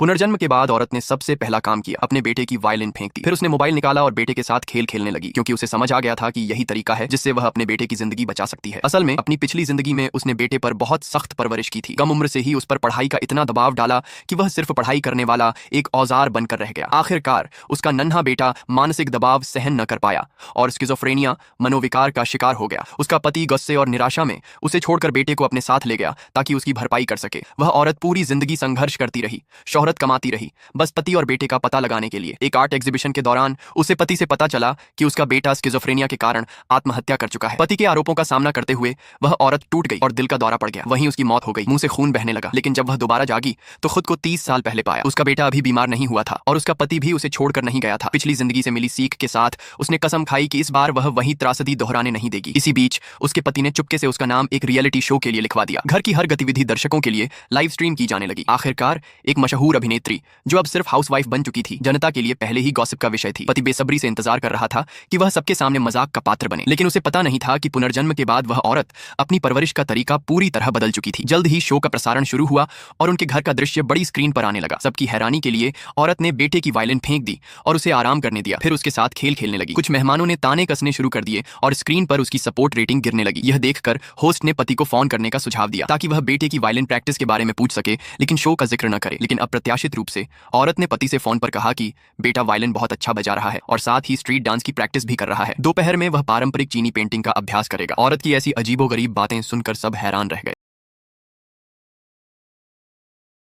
पुनर्जन्म के बाद औरत ने सबसे पहला काम किया, अपने बेटे की वायलिन फेंक दी। फिर उसने मोबाइल निकाला और बेटे के साथ खेल खेलने लगी, क्योंकि उसे समझ आ गया था कि यही तरीका है जिससे वह अपने बेटे की जिंदगी बचा सकती है। असल में अपनी पिछली जिंदगी में उसने बेटे पर बहुत सख्त परवरिश की थी। कम उम्र से ही उस पर पढ़ाई का इतना दबाव डाला कि वह सिर्फ पढ़ाई करने वाला एक औजार बनकर रह गया। आखिरकार उसका नन्हा बेटा मानसिक दबाव सहन न कर पाया और स्किज़ोफ्रेनिया मनोविकार का शिकार हो गया। उसका पति गुस्से और निराशा में उसे छोड़कर बेटे को अपने साथ ले गया ताकि उसकी भरपाई कर सके। वह औरत पूरी जिंदगी संघर्ष करती रही, शोहरत कमाती रही, बस पति और बेटे का पता लगाने के लिए। एक आर्ट एग्जीबिशन के दौरान उसे पति से पता चला कि उसका बेटा स्किज़ोफ्रेनिया के कारण आत्महत्या कर चुका है। पति के आरोपों का सामना करते हुए वह औरत टूट गई और दिल का दौरा पड़ गया। वहीं उसकी मौत हो गई, मुंह से खून बहने लगा। लेकिन जब वह दोबारा जागी तो खुद को 30 साल पहले पाया। उसका बेटा अभी बीमार नहीं हुआ था और उसका पति भी उसे छोड़कर नहीं गया था। पिछली जिंदगी से मिली सीख के साथ उसने कसम खाई कि इस बार वह वही त्रासदी दोहराने नहीं देगी। इसी बीच उसके पति ने चुपके से उसका नाम एक रियलिटी शो के लिए लिखवा दिया। घर की हर गतिविधि दर्शकों के लिए लाइव स्ट्रीम की जाने लगी। आखिरकार एक मशहूर अभिनेत्री जो अब सिर्फ हाउसवाइफ बन चुकी थी, जनता के लिए पहले ही गॉसिप का विषय थी। पति बेसब्री से इंतजार कर रहा था कि वह सबके सामने मजाक का पात्र बने, लेकिन उसे पता नहीं था कि पुनर्जन्म के बाद वह औरत अपनी परवरिश का तरीका पूरी तरह बदल चुकी थी। जल्द ही शो का प्रसारण शुरू हुआ और उनके घर का दृश्य बड़ी स्क्रीन पर आने लगा। सबकी हैरानी के लिए औरत ने बेटे की वायलिन फेंक दी और उसे आराम करने दिया। फिर उसके साथ खेल खेलने लगी। कुछ मेहमानों ने ताने कसने शुरू कर दिए और स्क्रीन पर उसकी सपोर्ट रेटिंग गिरने लगी। यह देखकर होस्ट ने पति को फोन करने का सुझाव दिया ताकि वह बेटे की वायलिन प्रैक्टिस के बारे में पूछ सके, लेकिन शो का जिक्र न करे। लेकिन अप्रत्याशित रूप से औरत ने पति से फोन पर कहा कि बेटा वायलिन बहुत अच्छा बजा रहा है और साथ ही स्ट्रीट डांस की प्रैक्टिस भी कर रहा है। दोपहर में वह पारंपरिक चीनी पेंटिंग का अभ्यास करेगा। औरत की ऐसी अजीबोगरीब बातें सुनकर सब हैरान रह गए।